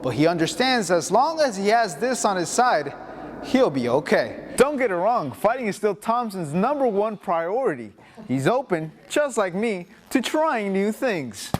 but he understands as long as he has this on his side, he'll be okay. Don't get it wrong, fighting is still Thompson's #1 priority. He's open, just like me, to trying new things.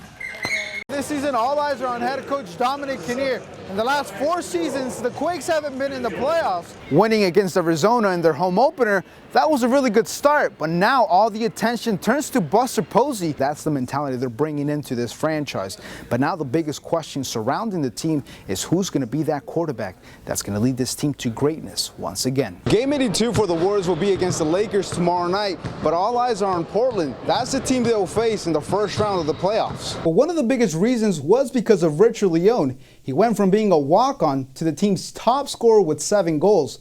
This season, all eyes are on head coach Dominic Kinnear. In the last 4 seasons, the Quakes haven't been in the playoffs. Winning against Arizona in their home opener, that was a really good start, but now all the attention turns to Buster Posey. That's the mentality they're bringing into this franchise. But now the biggest question surrounding the team is who's going to be that quarterback that's going to lead this team to greatness once again. Game 82 for the Warriors will be against the Lakers tomorrow night, but all eyes are on Portland. That's the team they'll face in the first round of the playoffs. But one of the biggest reasons was because of Richard Leone. He went from being a walk-on to the team's top scorer with 7 goals.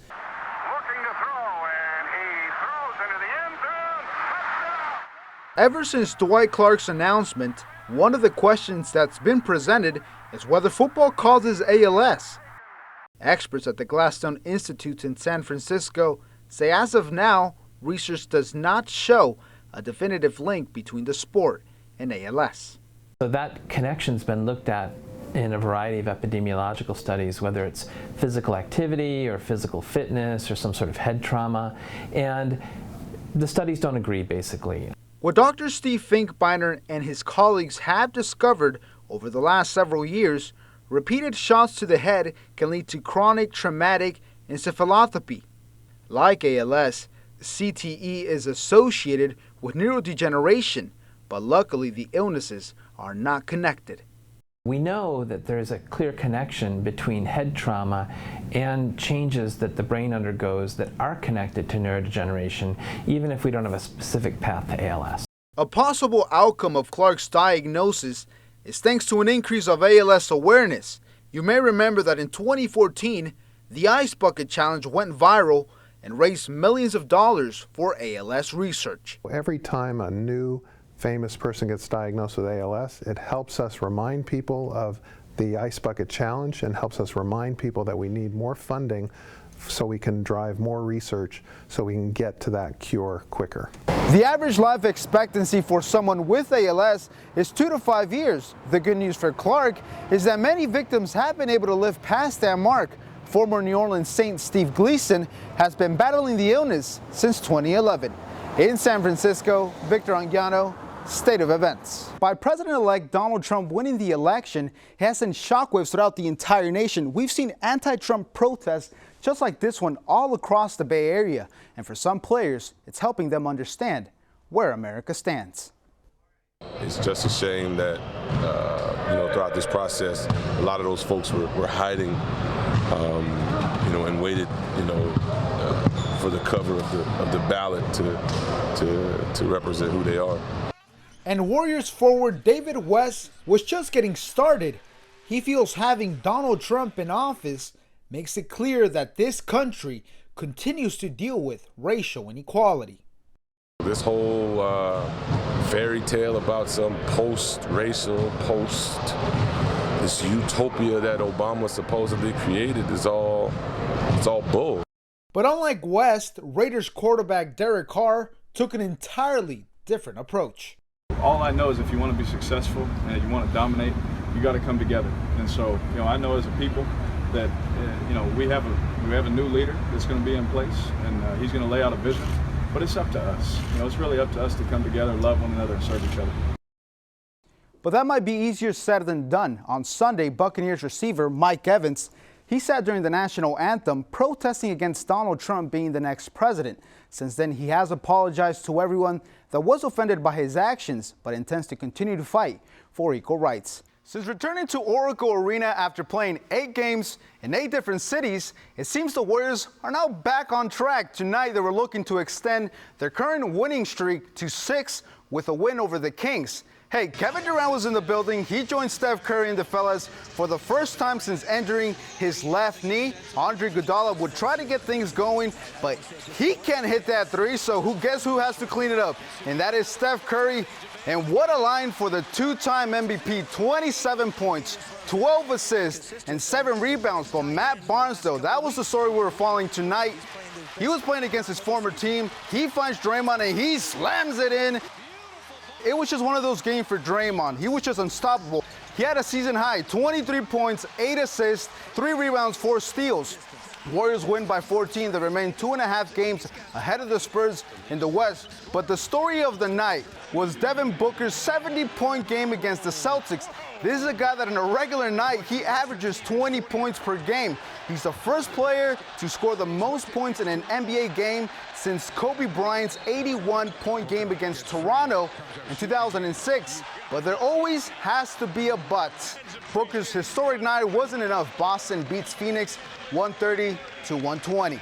Ever since Dwight Clark's announcement, one of the questions that's been presented is whether football causes ALS. Experts at the Gladstone Institute in San Francisco say as of now, research does not show a definitive link between the sport and ALS. So that connection's been looked at in a variety of epidemiological studies, whether it's physical activity or physical fitness or some sort of head trauma, and the studies don't agree basically. What Dr. Steve Finkbeiner and his colleagues have discovered over the last several years, repeated shots to the head can lead to chronic traumatic encephalopathy. Like ALS, CTE is associated with neurodegeneration, but luckily the illnesses are not connected. We know that there is a clear connection between head trauma and changes that the brain undergoes that are connected to neurodegeneration, even if we don't have a specific path to ALS. A possible outcome of Clark's diagnosis is thanks to an increase of ALS awareness. You may remember that in 2014, the Ice Bucket Challenge went viral and raised millions of dollars for ALS research. Every time a new famous person gets diagnosed with ALS, it helps us remind people of the Ice Bucket Challenge and helps us remind people that we need more funding so we can drive more research so we can get to that cure quicker. The average life expectancy for someone with ALS is 2 to 5 years. The good news for Clark is that many victims have been able to live past that mark. Former New Orleans Saint Steve Gleason has been battling the illness since 2011. In San Francisco, Victor Anguiano, State of Events. By President-elect Donald Trump winning the election, it has sent shockwaves throughout the entire nation. We've seen anti-Trump protests just like this one all across the Bay Area. And for some players, it's helping them understand where America stands. It's just a shame that, throughout this process, a lot of those folks were hiding, and waited, for the cover of the ballot to represent who they are. And Warriors forward David West was just getting started. He feels having Donald Trump in office makes it clear that this country continues to deal with racial inequality. This whole fairy tale about some post-racial, this utopia that Obama supposedly created it's all bull. But unlike West, Raiders quarterback Derek Carr took an entirely different approach. All I know is if you want to be successful and you want to dominate, you got to come together. And so, I know as a people that, we have a new leader that's going to be in place, and he's going to lay out a vision. But it's up to us. It's really up to us to come together, love one another, and serve each other. But that might be easier said than done. On Sunday, Buccaneers receiver Mike Evans, he sat during the national anthem protesting against Donald Trump being the next president. Since then, he has apologized to everyone that was offended by his actions, but intends to continue to fight for equal rights. Since returning to Oracle Arena after playing 8 games in 8 different cities, it seems the Warriors are now back on track. Tonight, they were looking to extend their current winning streak to 6 with a win over the Kings. Hey, Kevin Durant was in the building. He joined Steph Curry and the fellas for the first time since injuring his left knee. Andre Iguodala would try to get things going, but he can't hit that 3, so guess who has to clean it up? And that is Steph Curry. And what a line for the 2-time MVP, 27 points, 12 assists, and 7 rebounds. But Matt Barnes, though, that was the story we were following tonight. He was playing against his former team. He finds Draymond, and he slams it in. it was just one of those games for Draymond. He was just unstoppable. He had a season high, 23 points, 8 assists, 3 rebounds, 4 steals. Warriors win by 14. They remain 2.5 games ahead of the Spurs in the West. But the story of the night was Devin Booker's 70-point game against the Celtics. This is a guy that in a regular night, he averages 20 points per game. He's the first player to score the most points in an NBA game since Kobe Bryant's 81-point game against Toronto in 2006. But there always has to be a but. Booker's historic night wasn't enough. Boston beats Phoenix 130-120.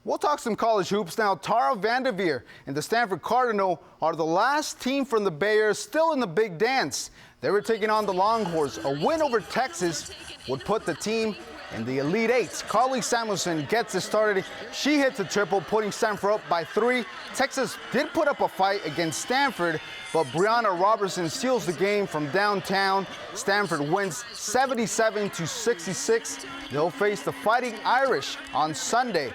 We'll talk some college hoops now. Tara Vanderveer and the Stanford Cardinal are the last team from the Bay Area still in the big dance. They were taking on the Longhorns. A win over Texas would put the team in the Elite Eight. Carly Samuelson gets it started. She hits a triple, putting Stanford up by 3. Texas did put up a fight against Stanford, but Brianna Robertson steals the game from downtown. Stanford wins 77-66. They'll face the Fighting Irish on Sunday.